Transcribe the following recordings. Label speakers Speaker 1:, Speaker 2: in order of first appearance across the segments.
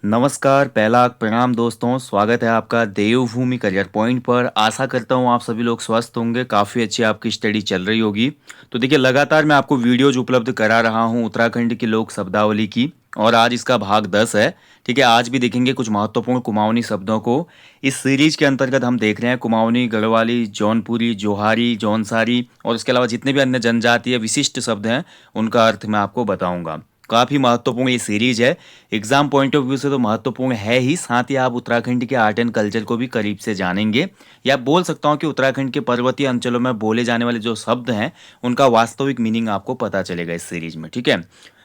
Speaker 1: नमस्कार, पहला प्रणाम दोस्तों, स्वागत है आपका देवभूमि करियर पॉइंट पर। आशा करता हूँ आप सभी लोग स्वस्थ होंगे, काफ़ी अच्छी आपकी स्टडी चल रही होगी। तो देखिए लगातार मैं आपको वीडियोज उपलब्ध करा रहा हूँ उत्तराखंड की लोक शब्दावली की, और आज इसका भाग 10 है। ठीक है, आज भी देखेंगे कुछ महत्वपूर्ण कुमाऊनी शब्दों को। इस सीरीज के अंतर्गत हम देख रहे हैं कुमाऊनी, गढ़वाली, जौनपुरी, जोहारी, जौनसारी और इसके अलावा जितने भी अन्य जनजातीय विशिष्ट शब्द हैं उनका अर्थ मैं आपको बताऊंगा। काफ़ी महत्वपूर्ण ये सीरीज है। एग्जाम पॉइंट ऑफ व्यू से तो महत्वपूर्ण है ही, साथ ही आप उत्तराखंड के आर्ट एंड कल्चर को भी करीब से जानेंगे, या बोल सकता हूँ कि उत्तराखंड के पर्वतीय अंचलों में बोले जाने वाले जो शब्द हैं उनका वास्तविक मीनिंग आपको पता चलेगा इस सीरीज में। ठीक है,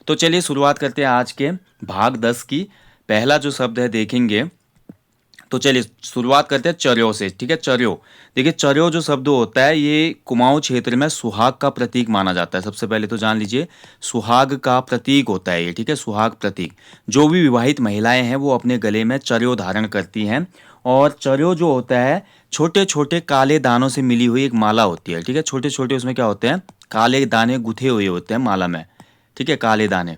Speaker 1: तो चलिए शुरुआत करते हैं आज के भाग 10 की। पहला जो शब्द है देखेंगे, तो चलिए शुरुआत करते हैं चर्यो से। ठीक है, चर्यो। देखिए चर्यो जो शब्द होता है ये कुमाऊं क्षेत्र में सुहाग का प्रतीक माना जाता है। सबसे पहले तो जान लीजिए, सुहाग का प्रतीक होता है ये। ठीक है, सुहाग प्रतीक। जो भी विवाहित महिलाएं हैं वो अपने गले में चर्यो धारण करती हैं, और चर्यो जो होता है छोटे छोटे काले दानों से मिली हुई एक माला होती है। ठीक है, छोटे छोटे उसमें क्या होते हैं, काले दाने गुथे हुए होते हैं माला में। ठीक है, काले दाने।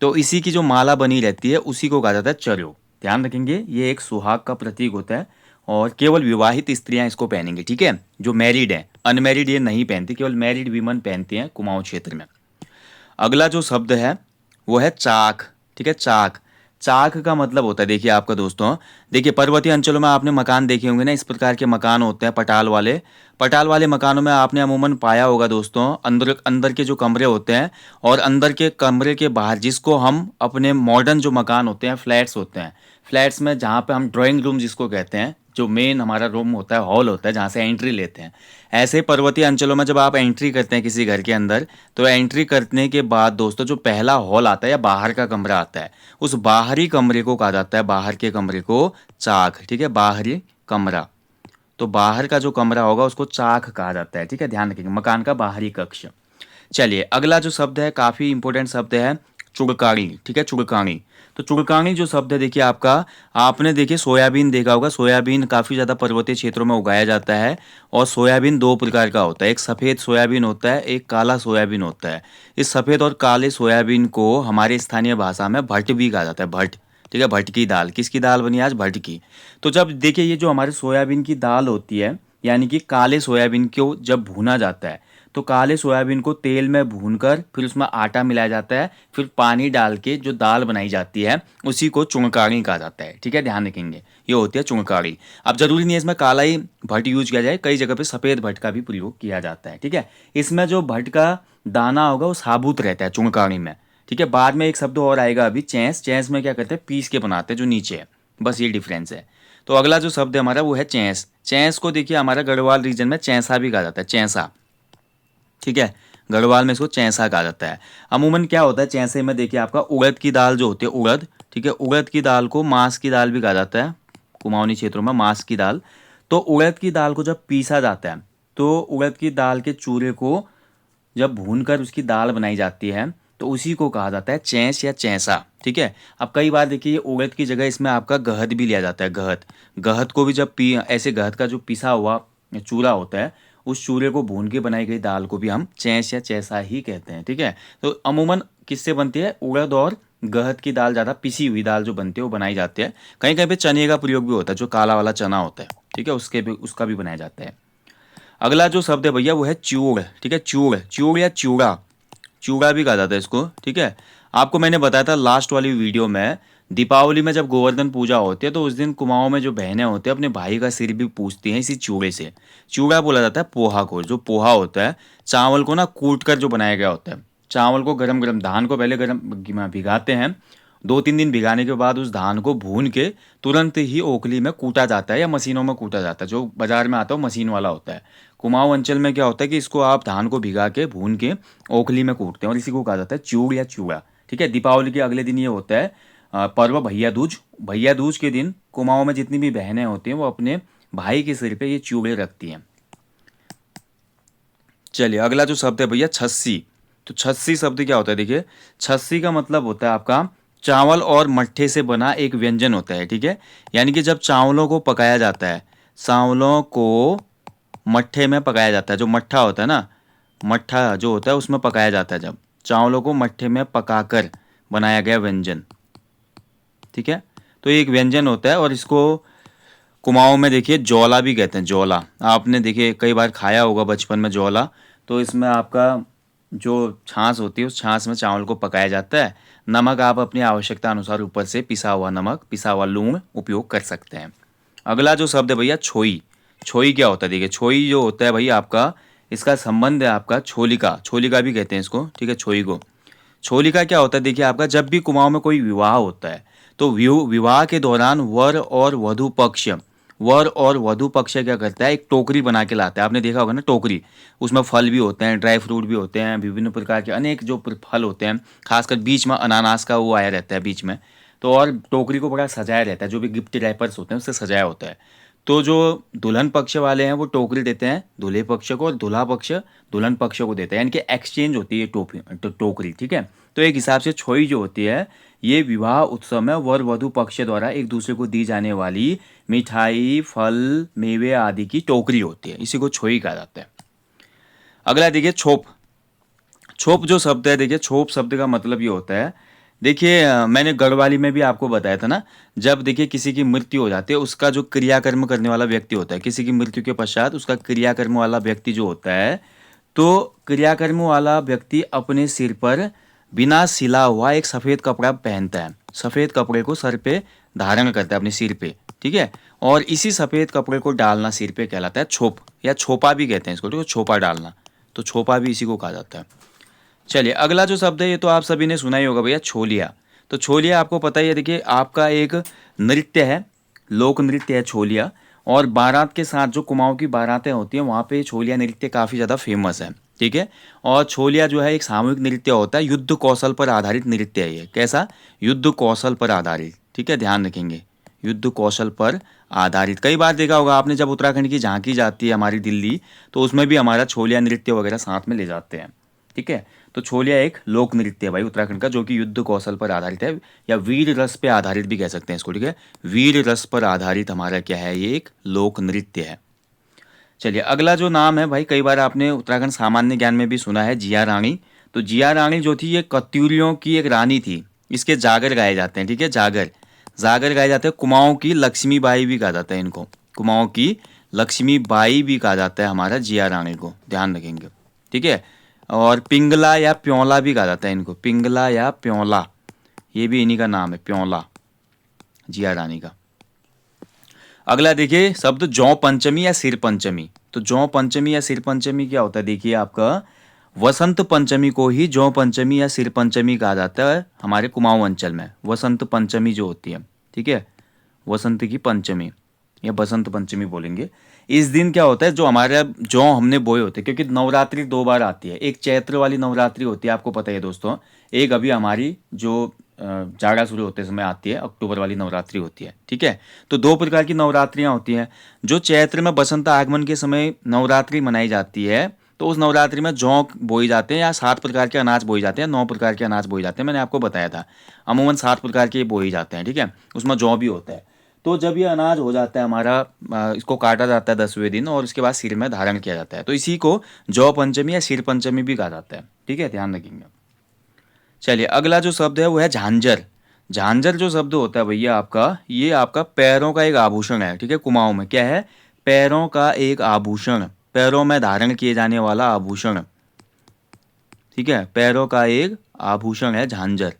Speaker 1: तो इसी की जो माला बनी रहती है उसी को कहा जाता है चर्यो। ध्यान रखेंगे, ये एक सुहाग का प्रतीक होता है, और केवल विवाहित स्त्रियां इसको पहनेंगी। ठीक है, जो मैरिड है, अनमैरिड ये नहीं पहनती, केवल मैरिड वीमन पहनती हैं कुमाऊं क्षेत्र में। अगला जो शब्द है वो है चाक। ठीक है, चाक। चाक का मतलब होता है, देखिए आपका दोस्तों, देखिए पर्वतीय अंचलों में आपने मकान देखे होंगे ना, इस प्रकार के मकान होते हैं पटाल वाले। पटाल वाले मकानों में आपने अमूमन पाया होगा दोस्तों, अंदर अंदर के जो कमरे होते हैं, और अंदर के कमरे के बाहर जिसको हम अपने मॉडर्न जो मकान होते हैं, फ्लैट्स होते हैं, फ्लैट्स में जहाँ पे हम ड्राइंग रूम जिसको कहते हैं, जो मेन हमारा रूम होता है, हॉल होता है जहाँ से एंट्री लेते हैं, ऐसे पर्वतीय अंचलों में जब आप एंट्री करते हैं किसी घर के अंदर, तो एंट्री करने के बाद दोस्तों जो पहला हॉल आता है या बाहर का कमरा आता है, उस बाहरी कमरे को कहा जाता है, बाहर के कमरे को चाक। ठीक है, बाहरी कमरा। तो बाहर का जो कमरा होगा उसको चाक कहा जाता है। ठीक है, ध्यान रखिएगा, मकान का बाहरी कक्ष। चलिए अगला जो शब्द है काफ़ी इंपॉर्टेंट शब्द है, चुड़कानी। ठीक है, चुड़कानी। तो चुड़कानी जो शब्द है देखिए आपका, आपने देखिए सोयाबीन देखा होगा, सोयाबीन काफ़ी ज़्यादा पर्वतीय क्षेत्रों में उगाया जाता है। और सोयाबीन दो प्रकार का होता है, एक सफ़ेद सोयाबीन होता है, एक काला सोयाबीन होता है। इस सफ़ेद और काले सोयाबीन को हमारे स्थानीय भाषा में भट्ट भी कहा जाता है, भट्ट। ठीक है, भट्ट की दाल। किसकी दाल बनी आज, भट्ट की। तो जब देखिए ये जो हमारे सोयाबीन की दाल होती है, यानी कि काले सोयाबीन को जब भूना जाता है, तो काले सोयाबीन को तेल में भूनकर फिर उसमें आटा मिलाया जाता है, फिर पानी डाल के जो दाल बनाई जाती है उसी को चुनकारी कहा जाता है। ठीक है, ध्यान रखेंगे, ये होती है चुनकारी। अब जरूरी नहीं है इसमें काला ही भट्ट यूज किया जाए, कई जगह पे सफ़ेद भट्ट का भी प्रयोग किया जाता है। ठीक है, इसमें जो भट्ट का दाना होगा वो साबुत रहता है चुनकारी में। ठीक है, बाद में एक शब्द और आएगा अभी, चैंस। चैंस में क्या करते हैं, पीस के बनाते हैं जो नीचे है, बस ये डिफरेंस है। तो अगला जो शब्द है हमारा वो है चैंस। चैंस को देखिए हमारा गढ़वाल रीजन में चैंसा भी कहा जाता है, चैंसा। ठीक है, गढ़वाल में इसको चैंसा कहा जाता है। अमूमन क्या होता है चैंसे में, देखिए आपका उड़द की दाल जो होती है, उड़द। ठीक है, उड़द की दाल को मांस की दाल भी कहा जाता है, कुमाऊनी क्षेत्रों में मांस की दाल। तो उड़द की दाल को जब पीसा जाता है, तो उड़द की दाल के चूरे को जब भूनकर उसकी दाल बनाई जाती है, तो उसी को कहा जाता है चैंस या चैंसा। ठीक है, अब कई बार देखिए ये उड़द की जगह इसमें आपका गहत भी लिया जाता है, गहत। गहत को भी जब पी ऐसे गहत का जो पिसा हुआ चूरा होता है, उस चूरे को भून के बनाई गई दाल को भी हम चैंस या चैसा ही कहते हैं। ठीक है, तो अमूमन किससे बनती है, उड़द और गहत की दाल, ज़्यादा पिसी हुई दाल जो बनती है वो बनाई जाती है। कहीं कहीं पे चने का प्रयोग भी होता है, जो काला वाला चना होता है। ठीक है, उसका भी बनाया जाता है। अगला जो शब्द है भैया वो है चूड़। ठीक है, चूड़, चूड़ या चूड़ा, चूड़ा भी कहा जाता है इसको। ठीक है, आपको मैंने बताया था लास्ट वाली वीडियो में, दीपावली में जब गोवर्धन पूजा होती है तो उस दिन कुमाऊं में जो बहनें होती हैं अपने भाई का सिर भी पूछती हैं इसी चूड़े से। चूड़ा बोला जाता है पोहा को, जो पोहा होता है चावल को ना कूट कर जो बनाया गया होता है। चावल को गरम गरम, धान को पहले गरम भिगाते हैं, 2-3 दिन भिगाने के बाद उस धान को भून के तुरंत ही ओखली में कूटा जाता है या मशीनों में कूटा जाता है, जो बाजार में आता है वो मशीन वाला होता है। कुमाऊं अंचल में क्या होता है कि इसको आप धान को भिगा के भून के ओखली में कूटते हैं, और इसी को कहा जाता है चूड़ या चूड़ा। ठीक है, दीपावली के अगले दिन ये होता है पर्व भैया दूज। भैया दूज के दिन कुमाऊं में जितनी भी बहनें होती हैं वो अपने भाई के सिर पे ये चूड़े रखती हैं। चलिए अगला जो शब्द है भैया छस्सी। तो छस्सी शब्द क्या होता है, देखिए छस्सी का मतलब होता है आपका चावल और मट्ठे से बना एक व्यंजन होता है। ठीक है, यानी कि जब चावलों को पकाया जाता है, चावलों को मट्ठे में पकाया जाता है, जो मट्ठा होता है ना, मट्ठा जो होता है उसमें पकाया जाता है, जब चावलों को मट्ठे में पकाकर बनाया गया व्यंजन। ठीक है। तो ये एक व्यंजन होता है और इसको कुमाऊं में देखिए जौला भी कहते हैं। जौला आपने देखिए कई बार खाया होगा बचपन में जौला। तो इसमें आपका जो छाछ होती है उस छाछ में चावल को पकाया जाता है। नमक आप अपनी आवश्यकता अनुसार ऊपर से पिसा हुआ नमक, पिसा हुआ लूण उपयोग कर सकते हैं। अगला जो शब्द है भैया छोई। छोई क्या होता है? देखिए छोई जो होता है भैया आपका, इसका संबंध है आपका छोलिका। छोलिका भी कहते हैं इसको, ठीक है, छोई को। छोलिका क्या होता है? देखिए आपका जब भी कुमाऊं में कोई विवाह होता है तो विवाह के दौरान वर और वधु पक्ष क्या करता है, एक टोकरी बना के लाता है। आपने देखा होगा ना टोकरी, उसमें फल भी होते हैं, ड्राई फ्रूट भी होते हैं, विभिन्न प्रकार के अनेक जो फल होते हैं, खासकर बीच में अनानास का वो आया रहता है बीच में। तो और टोकरी को बड़ा सजाया रहता है, जो भी गिफ्ट रैपर्स होते हैं उससे सजाया होता है। तो जो दुल्हन पक्ष वाले हैं वो टोकरी देते हैं दूल्हे पक्ष को, और दूल्हा पक्ष दुल्हन पक्ष को देता है, यानी कि एक्सचेंज होती है टोकरी, ठीक है। तो एक हिसाब से छोई जो होती है ये विवाह उत्सव में वर वधु पक्ष द्वारा एक दूसरे को दी जाने वाली मिठाई, फल, मेवे आदि की टोकरी होती है, इसी को छोई कहा जाता है। अगला देखिए छोप। छोप जो शब्द है, देखिए छोप शब्द का मतलब ये होता है, देखिए मैंने गढ़वाली में भी आपको बताया था ना, जब देखिए किसी की मृत्यु हो जाती है, उसका जो क्रियाकर्म करने वाला व्यक्ति होता है, किसी की मृत्यु के पश्चात उसका क्रियाकर्म वाला व्यक्ति जो होता है, तो क्रियाकर्म वाला व्यक्ति अपने सिर पर बिना सिला हुआ एक सफ़ेद कपड़ा पहनता है। सफ़ेद कपड़े को सर पे धारण करता है अपने सिर पे, ठीक है। और इसी सफ़ेद कपड़े को डालना सिर पे कहलाता है छोप, या छोपा भी कहते हैं इसको, ठीक है, छोपा डालना। तो छोपा भी इसी को कहा जाता है। चलिए अगला जो शब्द है ये तो आप सभी ने सुना ही होगा भैया, छोलिया। तो छोलिया आपको पता ही है, देखिए आपका एक नृत्य है, लोक नृत्य है छोलिया। और बारात के साथ जो कुमाऊं की बारातें होती हैं वहाँ पे छोलिया नृत्य काफ़ी ज़्यादा फेमस है, ठीक है। और छोलिया जो है एक सामूहिक नृत्य होता है, युद्ध कौशल पर आधारित नृत्य है ये। कैसा? युद्ध कौशल पर आधारित, ठीक है, ध्यान रखेंगे, युद्ध कौशल पर आधारित। कई बार देखा होगा आपने, जब उत्तराखंड की झांकी जाती है हमारी दिल्ली, तो उसमें भी हमारा छोलिया नृत्य वगैरह साथ में ले जाते हैं, ठीक है। तो छोलिया एक लोक नृत्य है भाई उत्तराखंड का, जो कि युद्ध कौशल पर आधारित है, या वीर रस पे आधारित भी कह सकते हैं इसको, ठीक है। वीर रस पर आधारित हमारा क्या है, ये एक लोक नृत्य है। चलिए अगला जो नाम है भाई, कई बार आपने उत्तराखंड सामान्य ज्ञान में भी सुना है, जिया रानी। तो जिया रानी जो थी ये कत्यूरियों की एक रानी थी। इसके जागर गाए जाते हैं, ठीक है, जागर जागर गाए जाते हैं। कुमाऊं की लक्ष्मीबाई भी कहा जाता है इनको, कुमाऊं की लक्ष्मीबाई भी कहा जाता है हमारा जिया रानी को, ध्यान रखेंगे, ठीक है। और पिंगला या प्योला भी कहा जाता है इनको, पिंगला या प्योला, ये भी इन्हीं का नाम है, प्योला, जिया रानी का। अगला देखिए शब्द जौ पंचमी या सिर पंचमी। तो जौ पंचमी या सिर पंचमी क्या होता है? देखिए आपका वसंत पंचमी को ही जौ पंचमी या सिर पंचमी कहा जाता है हमारे कुमाऊं अंचल में। वसंत पंचमी जो होती है, ठीक है, वसंत की पंचमी या बसंत पंचमी बोलेंगे। इस दिन क्या होता है, जो हमारे जौ हमने बोए होते हैं, क्योंकि नवरात्रि दो बार आती है, एक चैत्र वाली नवरात्रि होती है, आपको पता है दोस्तों, एक अभी हमारी जो जाड़ा शुरू होते समय आती है, अक्टूबर वाली नवरात्रि होती है, ठीक है। तो दो प्रकार की नवरात्रियां होती हैं। जो चैत्र में बसंत आगमन के समय नवरात्रि मनाई जाती है, तो उस नवरात्रि में जौ बोई जाते हैं, या 7 प्रकार के अनाज बोए जाते हैं, 9 प्रकार के अनाज बोए जाते हैं, मैंने आपको बताया था, अमूमन 7 प्रकार के बोए जाते हैं, ठीक है, उसमें जौ भी होता है। तो जब ये अनाज हो जाता है हमारा, इसको काटा जाता है 10वें दिन, और उसके बाद सिर में धारण किया जाता है, तो इसी को जौ पंचमी या सिर पंचमी भी कहा जाता है, ठीक है, ध्यान रखेंगे। चलिए अगला जो शब्द है वो है झांझर। झांझर जो शब्द होता है भैया आपका, ये आपका पैरों का एक आभूषण है, ठीक है। कुमाऊं में क्या है? पैरों का एक आभूषण, पैरों में धारण किए जाने वाला आभूषण, ठीक है, पैरों का एक आभूषण है झांझर,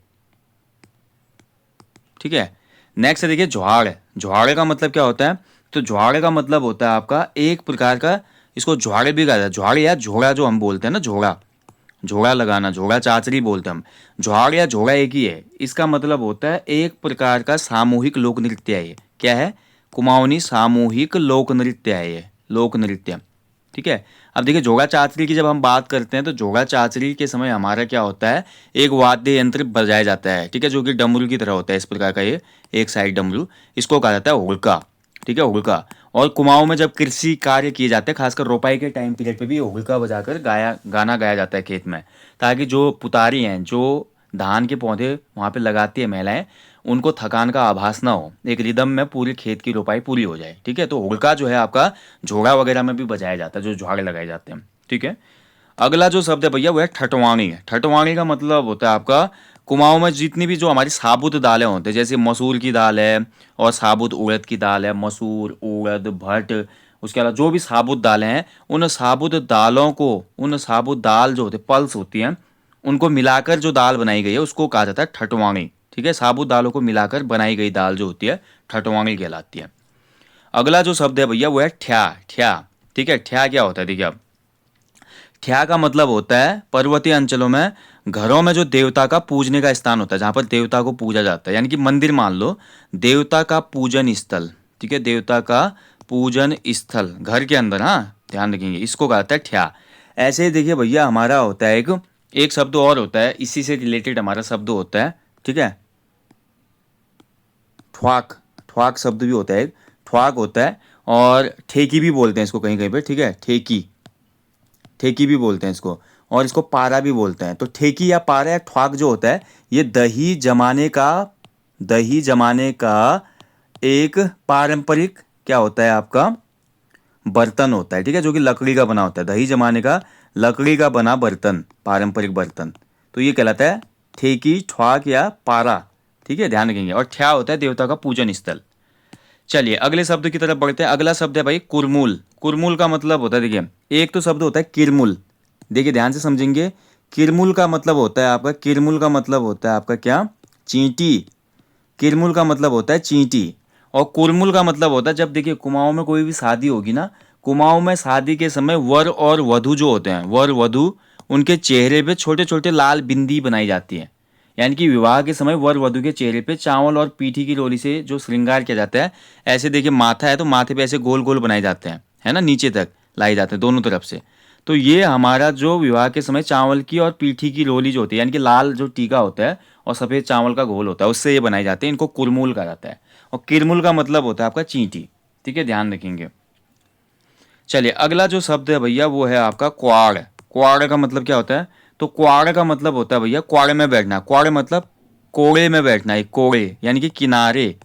Speaker 1: ठीक है। नेक्स्ट देखिए ज्वाड़। ज्वाड़ का मतलब क्या होता है? तो ज्वाड़ का मतलब होता है आपका एक प्रकार का, इसको ज्वाड़े भी कहा जाता है, ज्वाड़ या झोड़ा जो हम बोलते हैं ना, झोड़ा, झोड़ा लगाना, झोड़ा चाचरी बोलते हैं हम। ज्वाड़ या झोड़ा एक ही है, इसका मतलब होता है एक प्रकार का सामूहिक लोक नृत्य है ये। क्या है? कुमाऊनी सामूहिक लोक नृत्य है ये, लोक नृत्य, ठीक है। अब देखिए जोड़ा चाचरी की जब हम बात करते हैं, तो जोड़ा चाचरी के समय हमारा क्या होता है, एक वाद्य यंत्र बजाया जाता है, ठीक है, जो कि डमरू की तरह होता है, इस प्रकार का ये एक साइड डमरू, इसको कहा जाता है हुड़का, ठीक है, हुड़का। और कुमाऊं में जब कृषि कार्य किए जाते हैं, खासकर रोपाई के टाइम पीरियड पे भी हुड़का बजाकर गाना गाया जाता है खेत में, ताकि जो पुतारी हैं, जो धान के पौधे वहाँ पे लगाती है महिलाएं, उनको थकान का आभास ना हो, एक रिदम में पूरे खेत की रोपाई पूरी हो जाए, ठीक है। तो हुड़का जो है आपका झोड़ा वगैरह में भी बजाया जाता है, जो झाड़ लगाए जाते हैं, ठीक है। अगला जो शब्द है भैया वो है ठटवाणी। ठटवाणी का मतलब होता है आपका कुमाऊं में जितनी भी जो हमारी साबुत दालें होती हैं, जैसे मसूर की दाल है और साबुत उड़द की दाल है, मसूर, उड़द, भट, उसके अलावा जो भी साबुत दालें हैं, उन साबुत दालों को, उन साबुत दाल जो होते पल्स होती हैं, उनको मिलाकर जो दाल बनाई गई है उसको कहा जाता है ठटवाणी। ठीक है, साबुत दालों को मिलाकर बनाई गई दाल जो होती है ठटवाणी कहलाती है। अगला जो शब्द है भैया वो है ठ्या। ठ्या, ठीक है, ठ्या क्या होता है देखिए अब, ठ्या का मतलब होता है पर्वतीय अंचलों में घरों में जो देवता का पूजने का स्थान होता है, जहां पर देवता को पूजा जाता है, यानी कि मंदिर मान लो, देवता का पूजन स्थल। ठीक है, देवता का पूजन स्थल घर के अंदर, हाँ ध्यान रखेंगे, इसको कहता है ठ्या। ऐसे ही देखिए भैया हमारा होता है एक एक शब्द और होता है, इसी से रिलेटेड हमारा शब्द होता है, ठीक है, ठ्वाक। ठ्वाक शब्द भी होता है एक, ठ्वाक होता है, और ठेकी भी बोलते हैं इसको कहीं कहीं पे, ठीक है, ठेकी, ठेकी भी बोलते हैं इसको, और इसको पारा भी बोलते हैं। तो ठेकी या पारा या ठ्वाक जो होता है, ये दही जमाने का एक पारंपरिक क्या होता है आपका बर्तन होता है, ठीक है, जो कि लकड़ी का बना होता है। दही जमाने का लकड़ी का बना बर्तन, पारंपरिक बर्तन, तो ये कहलाता है ठेकी, ठ्वाक या पारा। ठीक है, ध्यान रखेंगे। और ठ्या होता है देवता का पूजन स्थल। चलिए अगले शब्द की तरफ बढ़ते हैं। अगला शब्द है भाई कुरमुल। कुरमुल का मतलब होता है, देखिए एक तो शब्द होता है किरमुल, देखिए ध्यान से समझेंगे। किरमुल का मतलब होता है आपका, किरमुल का मतलब होता है आपका क्या, चींटी। किरमुल का मतलब होता है चींटी। और कुरमुल का मतलब होता है, जब देखिए कुमाऊं में कोई भी शादी होगी ना, कुमाऊं में शादी के समय वर और वधु जो होते हैं, वर वधु, उनके चेहरे पे छोटे छोटे लाल बिंदी बनाई जाती है। यानी कि विवाह के समय वर वधु के चेहरे पे चावल और पीठी की रोली से जो श्रृंगार किया जाता है, ऐसे देखिए माथा है तो माथे पे ऐसे गोल गोल बनाए जाते हैं, है ना, नीचे तक लाए जाते हैं दोनों तरफ से। तो ये हमारा जो विवाह के समय चावल की और पीठी की रोली जो होती है, यानी कि लाल जो टीका होता है और सफ़ेद चावल का घोल होता है, उससे ये बनाए जाते हैं, इनको कुरमुल कहा जाता है। और किरमुल का मतलब होता है आपका चींटी। ठीक है, ध्यान रखेंगे। चलिए अगला जो शब्द है भैया वो है आपका क्वाड़। क्वाड़ का मतलब क्या होता है, तो क्वाड़ का मतलब होता है भैया क्वाड़ में बैठना। क्वाड़ मतलब कोड़े में बैठना, एक कोड़े यानी कि किनारे।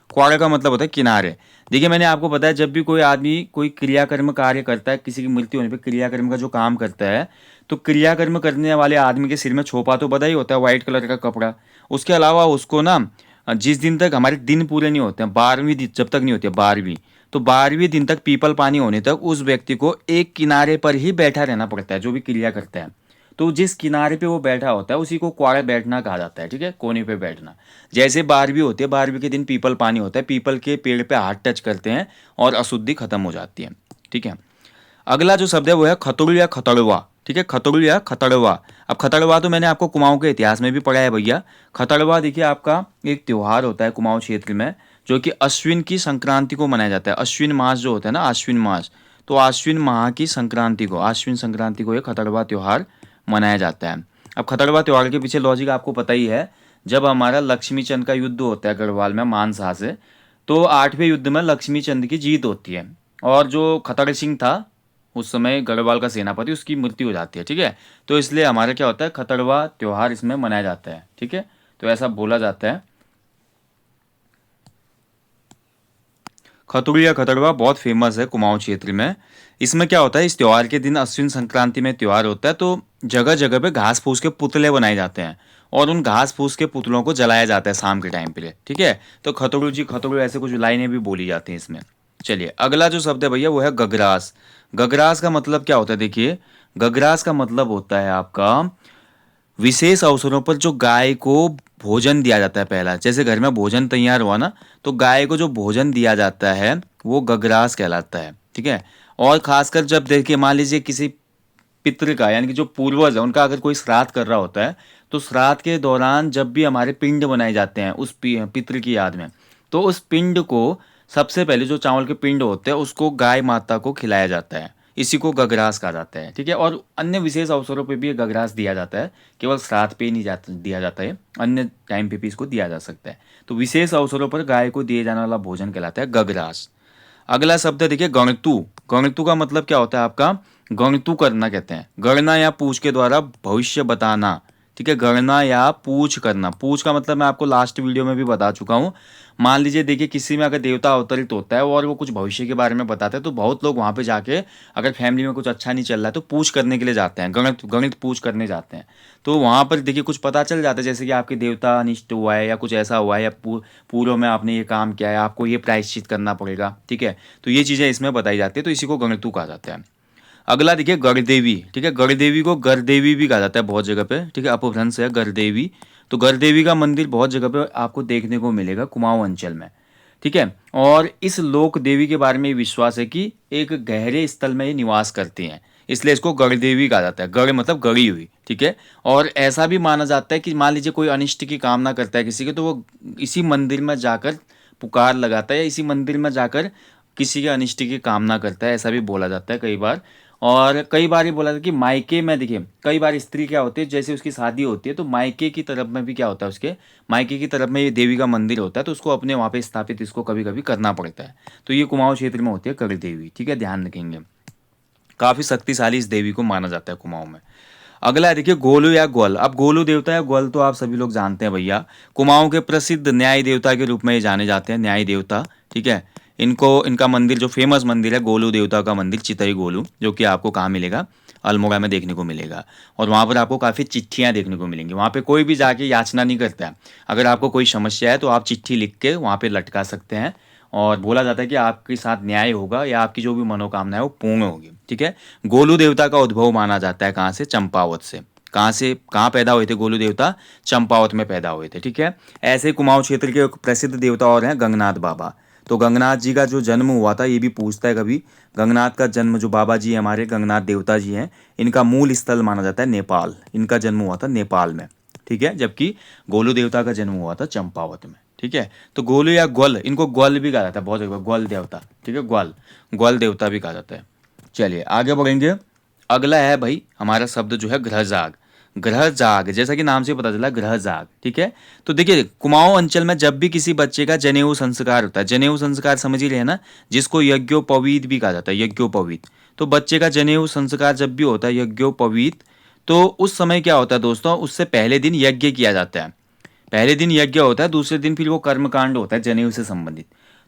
Speaker 1: क्वाड़ का मतलब होता है किनारे। देखिए मैंने आपको बताया, जब भी कोई आदमी कोई क्रियाकर्म कार्य करता है, किसी की मृत्यु होने पे क्रियाकर्म का जो काम करता है, तो क्रियाकर्म करने वाले आदमी के सिर में छोपा तो बधा ही होता है, व्हाइट कलर का कपड़ा। उसके अलावा उसको ना, जिस दिन तक हमारे दिन पूरे नहीं होते हैं, 12वीं जब तक नहीं होती है 12वीं, तो 12वीं दिन तक पीपल पानी होने तक उस व्यक्ति को एक किनारे पर ही बैठा रहना पड़ता है, जो भी क्रिया करता है। तो जिस किनारे पे वो बैठा होता है उसी को क्वाड़े बैठना कहा जाता है, ठीक है, कोने पे बैठना। जैसे 12वीं होती है, 12वीं के दिन पीपल पानी होता है, पीपल के पेड़ पे हाथ टच करते हैं और अशुद्धि खत्म हो जाती है। ठीक है, अगला जो शब्द है वो है खतुड़ या खतड़वा। ठीक है, खतुड़ या खतड़वा। अब खतड़वा तो मैंने आपको कुमाऊं के इतिहास में भी पढ़ा है भैया। खतड़वा देखिए आपका एक त्योहार होता है कुमाऊं क्षेत्र में, जो कि अश्विन की संक्रांति को मनाया जाता है। अश्विन मास जो होता है ना, अश्विन मास, तो अश्विन माह की संक्रांति को, अश्विन संक्रांति को ये खतड़वा त्योहार मनाया जाता है। अब खतड़वा त्योहार के पीछे लॉजिक आपको पता ही है। जब हमारा लक्ष्मी चंद का युद्ध होता है गढ़वाल में मानसा से, तो 8वें युद्ध में लक्ष्मी चंद की जीत होती है, और जो खतड़ सिंह था उस समय गढ़वाल का सेनापति, उसकी मृत्यु हो जाती है। ठीक है, तो इसलिए हमारा क्या होता है, खतड़वा त्योहार इसमें मनाया जाता है। ठीक है, तो ऐसा बोला जाता है। खतुड़ या खतड़वा बहुत फेमस है कुमाऊं क्षेत्र में। इसमें क्या होता है, इस त्यौहार के दिन अश्विन संक्रांति में त्यौहार होता है, तो जगह जगह पे घास फूस के पुतले बनाए जाते हैं और उन घास फूस के पुतलों को जलाया जाता है शाम के टाइम पे। ठीक है, तो खतुड़ जी खतुड़ ऐसे कुछ लाइनें भी बोली जाती हैं इसमें। चलिए अगला जो शब्द है भैया वो है गगरास। गगरास का मतलब क्या होता है, देखिए गगरास का मतलब होता है आपका विशेष अवसरों पर जो गाय को भोजन दिया जाता है। पहला जैसे घर में भोजन तैयार हुआ ना, तो गाय को जो भोजन दिया जाता है वो गगरास कहलाता है। ठीक है, और खासकर जब देखिए मान लीजिए किसी पितृ का, यानी कि जो पूर्वज है उनका अगर कोई श्राद्ध कर रहा होता है, तो श्राद्ध के दौरान जब भी हमारे पिंड बनाए जाते हैं उस पितृ की याद में, तो उस पिंड को सबसे पहले जो चावल के पिंड होते हैं उसको गाय माता को खिलाया जाता है। इसी को गगरास कहा जाता है। ठीक है, और अन्य विशेष अवसरों पे भी ये गगरास दिया जाता है, केवल श्राद्ध पे ही नहीं दिया जाता है, अन्य टाइम पे भी इसको दिया जा सकता है। तो विशेष अवसरों पर गाय को दिए जाने वाला भोजन कहलाता है गगरास। अगला शब्द है देखिए गणतु। गणतु का मतलब क्या होता है आपका, गणतु करना कहते हैं, गणना या पूछ के द्वारा भविष्य बताना। ठीक है, गणना या पूछ करना। पूछ का मतलब मैं आपको लास्ट वीडियो में भी बता चुका हूँ। मान लीजिए देखिए किसी में अगर देवता अवतरित होता है और वो कुछ भविष्य के बारे में बताता है, तो बहुत लोग वहाँ पे जाके अगर फैमिली में कुछ अच्छा नहीं चल रहा है तो पूछ करने के लिए जाते हैं, गणित गणित पूछ करने जाते हैं। तो वहाँ पर देखिए कुछ पता चल जाता है, जैसे कि आपके देवता अनिष्ट हुआ है या कुछ ऐसा हुआ है, या पूर्व में आपने ये काम किया है, आपको ये प्रायश्चित करना पड़ेगा। ठीक है, तो ये चीज़ें इसमें बताई जाती है, तो इसी को गणितू कहा जाता है। अगला देखिए गणदेवी। ठीक है, गणदेवी को गरदेवी भी कहा जाता है बहुत जगह पे। ठीक है, अपभ्रंश है गरदेवी। तो गरदेवी का मंदिर बहुत जगह पे आपको देखने को मिलेगा कुमाऊं अंचल में। ठीक है, और इस लोक देवी के बारे में विश्वास है कि एक गहरे स्थल में ये निवास करती हैं, इसलिए इसको गणदेवी कहा जाता है। गढ़ मतलब गढ़ी हुई। ठीक है, और ऐसा भी माना जाता है कि मान लीजिए कोई अनिष्ट की कामना करता है किसी के, तो वो इसी मंदिर में जाकर पुकार लगाता है, या इसी मंदिर में जाकर किसी के अनिष्ट की कामना करता है, ऐसा भी बोला जाता है कई बार। और कई बार ये बोला था कि मायके में देखिए कई बार स्त्री क्या होती है, जैसे उसकी शादी होती है तो मायके की तरफ में भी क्या होता है, उसके मायके की तरफ में ये देवी का मंदिर होता है, तो उसको अपने वहाँ पे स्थापित इसको कभी कभी करना पड़ता है। तो ये कुमाऊं क्षेत्र में होती है कर देवी। ठीक है, ध्यान रखेंगे, काफ़ी शक्तिशाली इस देवी को माना जाता है कुमाऊं में। अगला है देखिए गोलू या ग्वल। अब गोलू देवता या ग्वल तो आप सभी लोग जानते हैं भैया, कुमाऊं के प्रसिद्ध न्याय देवता के रूप में ये जाने जाते हैं, न्याय देवता। ठीक है, इनको इनका मंदिर जो फेमस मंदिर है गोलू देवता का मंदिर चितई गोलू, जो कि आपको कहाँ मिलेगा, अल्मोड़ा में देखने को मिलेगा। और वहाँ पर आपको काफ़ी चिट्ठियाँ देखने को मिलेंगी। वहाँ पे कोई भी जाके याचना नहीं करता है, अगर आपको कोई समस्या है तो आप चिट्ठी लिख के वहाँ पे लटका सकते हैं, और बोला जाता है कि आपके साथ न्याय होगा या आपकी जो भी मनोकामना है वो पूर्ण होगी। ठीक है, गोलू देवता का उद्भव माना जाता है कहाँ से, चंपावत से। कहाँ से, कहाँ पैदा हुए थे गोलू देवता, चंपावत में पैदा हुए थे। ठीक है, ऐसे कुमाऊं क्षेत्र के एक प्रसिद्ध देवता और हैं गंगनाथ बाबा। तो गंगनाथ जी का जो जन्म हुआ था ये भी पूछता है कभी, गंगनाथ का जन्म जो बाबा जी हमारे गंगनाथ देवता जी हैं, इनका मूल स्थल माना जाता है नेपाल। इनका जन्म हुआ था नेपाल में। ठीक है, जबकि गोलू देवता का जन्म हुआ था चंपावत में। ठीक है, तो गोलू या ग्वल, इनको ग्वल भी कहा जाता है बहुत जगह, ग्वल देवता। ठीक है, ग्वल ग्वल देवता भी कहा जाता है। चलिए आगे बढ़ेंगे। अगला है भाई हमारा शब्द जो है ग्रह जाग। ग्रह जाग जैसा कि नाम से पता चला ग्रह जाग। ठीक है, तो देखिए कुमाऊं अंचल में जब भी किसी बच्चे का जनेऊ संस्कार होता है, जनेऊ संस्कार समझ ही रहे हैं ना, जिसको यज्ञोपवीत भी कहा जाता है, यज्ञोपवीत। तो बच्चे का जनेऊ संस्कार जब भी होता है यज्ञोपवीत, तो उस समय क्या होता है दोस्तों, उससे पहले दिन यज्ञ किया जाता है। पहले दिन यज्ञ होता है, दूसरे दिन फिर वो कर्मकांड होता है जनेऊ से संबंधित।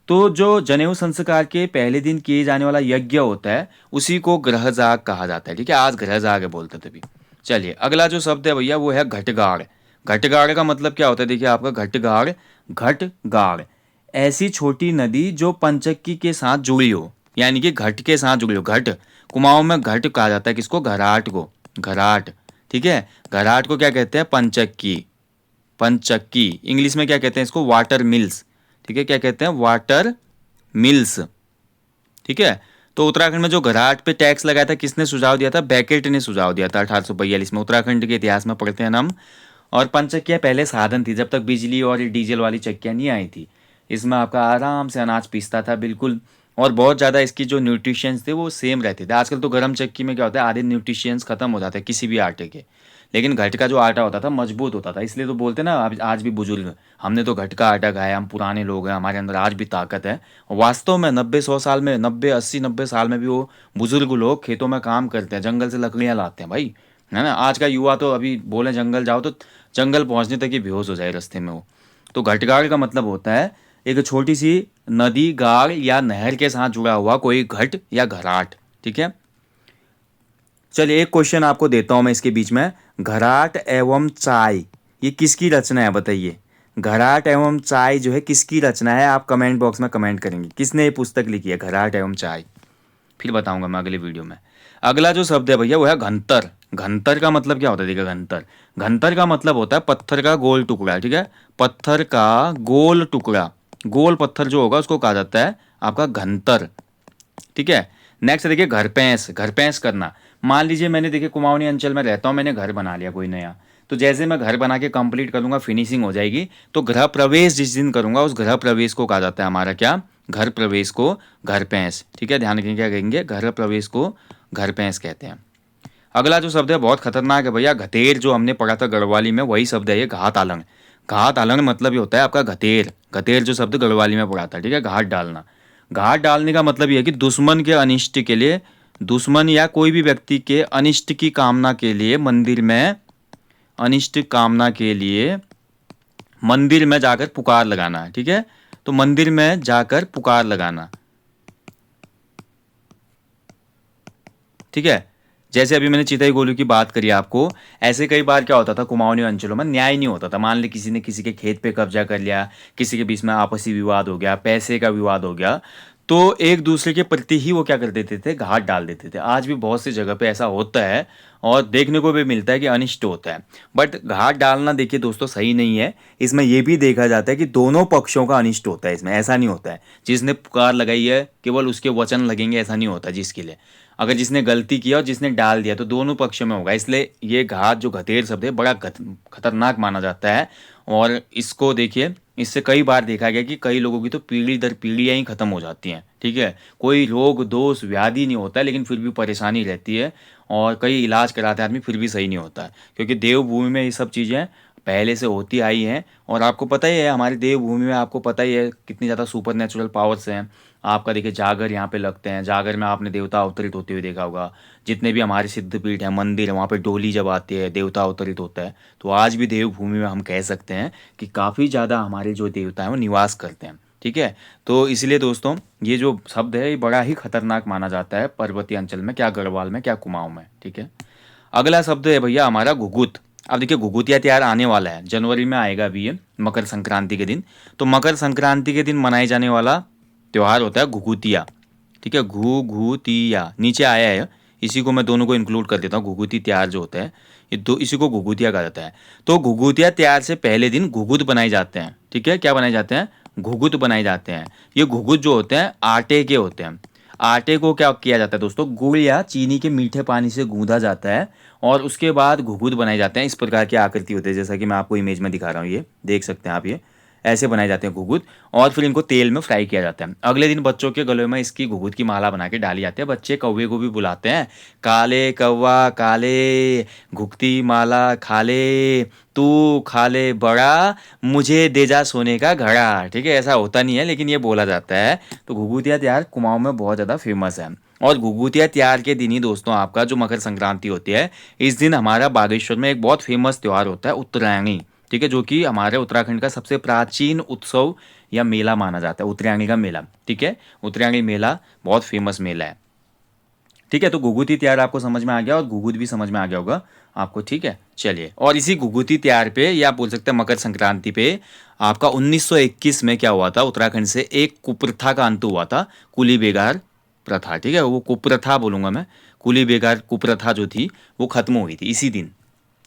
Speaker 1: तो जो जनेऊ संस्कार के पहले दिन किए जाने वाला यज्ञ होता है उसी को ग्रह जाग कहा जाता है। ठीक है, आज ग्रह जाग है बोलते थे भी। चलिए अगला जो शब्द है भैया वो है घटगाड़। घटगाड़ का मतलब क्या होता है, देखिए आपका घटगाड़, घटगाड़ ऐसी छोटी नदी जो पंचक्की के साथ जुड़ी हो, यानी कि घट के साथ जुड़ी हो। घट, कुमाऊं में घट कहा जाता है किसको, घराट को, घराट। ठीक है, घराट को क्या कहते हैं, पंचक्की। पंचक्की इंग्लिश में क्या कहते हैं इसको, वाटर मिल्स। ठीक है, क्या कहते हैं, वाटर मिल्स। ठीक है, तो उत्तराखंड में जो घराट पे टैक्स लगाया था किसने सुझाव दिया था, बैकेट ने सुझाव दिया था 1842 में। उत्तराखंड के इतिहास में पढ़ते हैं हम। और पंचक्कियाँ पहले साधन थी, जब तक बिजली और डीजल वाली चक्कियाँ नहीं आई थी। इसमें आपका आराम से अनाज पीसता था बिल्कुल, और बहुत ज़्यादा इसकी जो न्यूट्रिशंस थे वो सेम रहते थे। आजकल तो गर्म चक्की में क्या होता है, आधे न्यूट्रिशंस खत्म हो जाते हैं किसी भी आटे के, लेकिन घट का जो आटा होता था मजबूत होता था। इसलिए तो बोलते हैं ना, आज भी बुजुर्ग, हमने तो घट का आटा खाया, हम पुराने लोग हैं, हमारे अंदर आज भी ताकत है। और वास्तव में 90-100 साल में, 90-80-90 साल में भी वो बुजुर्ग लोग खेतों में काम करते हैं, जंगल से लकड़ियाँ लाते हैं भाई, है ना। आज का युवा तो अभी बोले जंगल जाओ तो जंगल पहुंचने तक ही बेहोश हो जाए रास्ते में वो। तो घटगाड़ का मतलब होता है एक छोटी सी नदी, गाड़ या नहर के साथ जुड़ा हुआ कोई घट या घराट। ठीक है, चलिए एक क्वेश्चन आपको देता हूं मैं इसके बीच में। घराट एवं चाय ये किसकी रचना है बताइए। घराट एवं चाय जो है किसकी रचना है, आप कमेंट बॉक्स में कमेंट करेंगे किसने ये पुस्तक लिखी है, घराट एवं चाय। फिर बताऊंगा मैं अगले वीडियो में। अगला जो शब्द है भैया वो है घंतर। घंतर का मतलब क्या होता है, देखिए घंतर, घंतर का मतलब होता है पत्थर का गोल टुकड़ा। ठीक है, पत्थर का गोल टुकड़ा, गोल पत्थर जो होगा उसको कहा जाता है आपका घंतर। ठीक है, नेक्स्ट देखिए घर पैंस। घर पैंस करना, मान लीजिए मैंने देखिए कुमाऊनी अंचल में रहता हूँ, मैंने घर बना लिया कोई नया, तो जैसे मैं घर बना के कंप्लीट करूंगा, फिनिशिंग हो जाएगी, तो गृह प्रवेश जिस दिन करूंगा उस गृह प्रवेश को कहा जाता है हमारा क्या, घर प्रवेश को घर पैंस। ठीक है, ध्यान रखेंगे क्या कहेंगे, घर प्रवेश को घर पैंस कहते हैं। अगला जो शब्द है बहुत खतरनाक है भैया, घतेर, जो हमने पढ़ा था गढ़वाली में वही शब्द है ये, घात आलंग। घात आलंग मतलब ये होता है आपका घतेर। घतेर जो शब्द गढ़वाली में पढ़ा था। ठीक है, घाट डालना। घाट डालने का मतलब ये है कि दुश्मन के अनिष्ट के लिए, दुश्मन या कोई भी व्यक्ति के अनिष्ट की कामना के लिए मंदिर में अनिष्ट कामना के लिए मंदिर में जाकर पुकार लगाना है। ठीक है, तो मंदिर में जाकर पुकार लगाना। ठीक है, जैसे अभी मैंने चितई गोलू की बात करी आपको, ऐसे कई बार क्या होता था कुमाऊनी अंचलों में न्याय नहीं होता था। मान ली किसी ने किसी के खेत पे कब्जा कर लिया, किसी के बीच में आपसी विवाद हो गया, पैसे का विवाद हो गया, तो एक दूसरे के प्रति ही वो क्या कर देते थे, घात डाल देते थे। आज भी बहुत सी जगह पे ऐसा होता है और देखने को भी मिलता है कि अनिष्ट होता है। बट घात डालना देखिए दोस्तों सही नहीं है। इसमें यह भी देखा जाता है कि दोनों पक्षों का अनिष्ट होता है। इसमें ऐसा नहीं होता है जिसने पुकार लगाई है केवल उसके वचन लगेंगे, ऐसा नहीं होता जिसके लिए। अगर जिसने गलती किया और जिसने डाल दिया तो दोनों पक्षों में होगा। इसलिए ये घात जो घतेर शब्द है बड़ा खतरनाक माना जाता है। और इसको देखिए, इससे कई बार देखा गया कि कई लोगों की तो पीढ़ी दर पीढ़ियाँ ही खत्म हो जाती हैं। ठीक है, कोई रोग दोष व्याधि नहीं होता है लेकिन फिर भी परेशानी रहती है और कई इलाज कराते हैं आदमी फिर भी सही नहीं होता है, क्योंकि देवभूमि में ये सब चीज़ें पहले से होती आई हैं। और आपको पता ही है हमारी देवभूमि में, आपको पता ही है कितनी ज़्यादा सुपर नेचुरल पावर्स हैं। आपका देखिए जागर यहाँ पे लगते हैं, जागर में आपने देवता अवतरित होते हुए देखा होगा। जितने भी हमारे सिद्धपीठ हैं, मंदिर है, वहाँ पे डोली जब आती है देवता अवतरित होता है। तो आज भी देवभूमि में हम कह सकते हैं कि काफ़ी ज़्यादा हमारे जो देवता हैं वो निवास करते हैं। ठीक है, तो इसलिए दोस्तों ये जो शब्द है ये बड़ा ही खतरनाक माना जाता है पर्वतीय अंचल में, क्या गढ़वाल में क्या कुमाऊं में। ठीक है, अगला शब्द है भैया हमारा घुघुत। अब देखिए घुघुतिया त्योहार आने वाला है, जनवरी में आएगा अभी ये, मकर संक्रांति के दिन। तो मकर संक्रांति के दिन मनाए जाने वाला त्योहार होता है घुघुतिया। ठीक है, घुघुतिया नीचे आया है, इसी को मैं दोनों को इंक्लूड कर देता हूँ। घुघुती त्योहार जो होता है ये दो, इसी को घुघुतिया कहा जाता है। तो घुघुतिया त्योहार से पहले दिन घुघुत बनाए जाते हैं। ठीक है, क्या बनाए जाते हैं, घुघुत बनाए जाते हैं। ये घुघुत जो होते हैं आटे के होते हैं। आटे को क्या किया जाता है दोस्तों, गुड़ या चीनी के मीठे पानी से गूंदा जाता है और उसके बाद घुघुत बनाए जाते हैं। इस प्रकार की आकृति होती है, जैसा कि मैं आपको इमेज में दिखा रहा हूँ, ये देख सकते हैं आप, ये ऐसे बनाए जाते हैं घुघुत। और फिर इनको तेल में फ्राई किया जाता है। अगले दिन बच्चों के गले में इसकी घुघुत की माला बना के डाली जाती है। बच्चे कौवे को भी बुलाते हैं, काले कौवा काले घुघती माला खा ले, तू खा ले बड़ा मुझे दे जा सोने का घड़ा। ठीक है, ऐसा होता नहीं है लेकिन ये बोला जाता है। तो घुघुतिया त्योहार कुमाऊं में बहुत ज़्यादा फेमस है। और घुघुतिया त्योहार के दिन ही दोस्तों आपका जो मकर संक्रांति होती है, इस दिन हमारा बागेश्वर में एक बहुत फेमस त्यौहार होता है उत्तरायणी। ठीक है, जो कि हमारे उत्तराखंड का सबसे प्राचीन उत्सव या मेला माना जाता है, उत्तरायणी का मेला। ठीक है, उत्तरायणी मेला बहुत फेमस मेला है। ठीक है, तो घुघुती त्योहार आपको समझ में आ गया और घुघुत भी समझ में आ गया होगा आपको। ठीक है, चलिए, और इसी घुघुती त्योहार पे या आप बोल सकते हैं मकर संक्रांति पे आपका 1921 में क्या हुआ था, उत्तराखंड से एक कुप्रथा का अंत हुआ था, कुली बेगार प्रथा। ठीक है, वो कुप्रथा बोलूंगा मैं, कुली बेगार कुप्रथा जो थी वो खत्म हुई थी इसी दिन,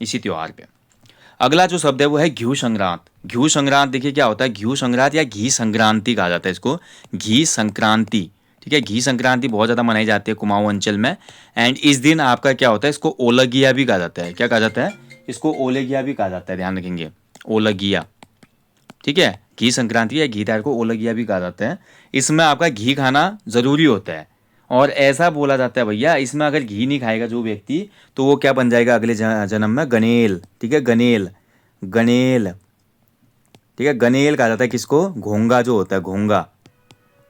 Speaker 1: इसी त्योहार पे। अगला जो शब्द है वो है घ्यू संक्रांत। घ्यू संक्रांत देखिए क्या होता है, घ्यू संक्रांत या घी संक्रांति कहा जाता है इसको, घी संक्रांति। ठीक है, घी संक्रांति बहुत ज़्यादा मनाई जाती है कुमाऊं अंचल में। एंड इस दिन आपका क्या होता है, इसको ओलगिया भी कहा जाता है। क्या कहा जाता है, इसको ओलगिया भी कहा जाता है, ध्यान रखेंगे, ओलगिया। ठीक है, घी संक्रांति या घी त्योहार को ओलगिया भी कहा जाता है। इसमें आपका घी खाना ज़रूरी होता है और ऐसा बोला जाता है भैया, इसमें अगर घी नहीं खाएगा जो व्यक्ति तो वो क्या बन जाएगा अगले जन्म में, गनेल। ठीक है, गनेल, गनेल। ठीक है, गनेल कहा जाता है किसको, घोंगा जो होता है, घोंगा।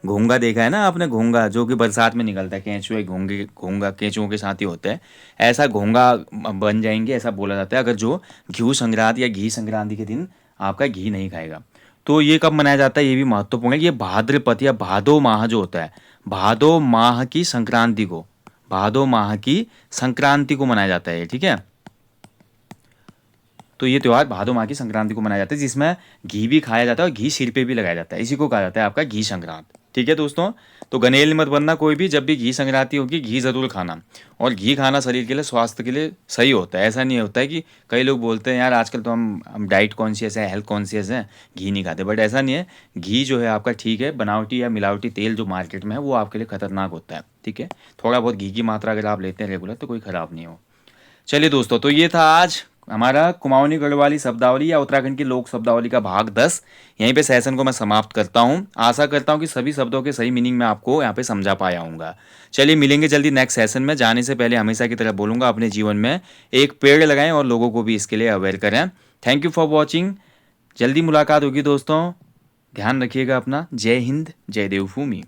Speaker 1: घोंगा देखा है ना आपने, घोंगा जो कि बरसात में निकलता है, केंचुए घोंगे, घोंगा केंचुओं के साथ ही होता है। ऐसा घोंगा बन जाएंगे, ऐसा बोला जाता है अगर जो घी संक्रांति या घी संक्रांति के दिन आपका घी नहीं खाएगा। तो ये कब मनाया जाता है, ये भी महत्वपूर्ण है। ये भाद्रपद या भादो माह जो होता है, भादो माह की संक्रांति को, भादो माह की संक्रांति को मनाया जाता है। ठीक है, तो ये त्यौहार भादो माह की संक्रांति को मनाया जाता है, जिसमें घी भी खाया जाता है और घी सिर पे भी लगाया जाता है। इसी को कहा जाता है आपका घी संक्रांत। ठीक है दोस्तों, तो गनेल मत बनना कोई भी, जब भी घी संक्रांति होगी घी ज़रूर खाना। और घी खाना शरीर के लिए, स्वास्थ्य के लिए सही होता है। ऐसा नहीं होता है कि कई लोग बोलते हैं यार आजकल तो हम डाइट कॉन्शियस है, हेल्थ कॉन्शियस है, घी नहीं खाते, बट ऐसा नहीं है। घी जो है आपका ठीक है, बनावटी या मिलावटी तेल जो मार्केट में है वो आपके लिए खतरनाक होता है। ठीक है, थोड़ा बहुत घी की मात्रा अगर आप लेते हैं रेगुलर तो कोई ख़राब नहीं हो। चलिए दोस्तों, तो ये था आज हमारा कुमाऊनी गढ़वाली शब्दावली या उत्तराखंड की लोक शब्दावली का भाग 10। यहीं पे सेशन को मैं समाप्त करता हूँ। आशा करता हूँ कि सभी शब्दों के सही मीनिंग मैं आपको यहाँ पे समझा पाया हूँगा। चलिए मिलेंगे जल्दी नेक्स्ट सेशन में। जाने से पहले हमेशा की तरह बोलूँगा, अपने जीवन में एक पेड़ लगाएं और लोगों को भी इसके लिए अवेयर करें। Thank you for watching. जल्दी मुलाकात होगी दोस्तों, ध्यान रखिएगा अपना। जय हिंद, जय देवभूमि।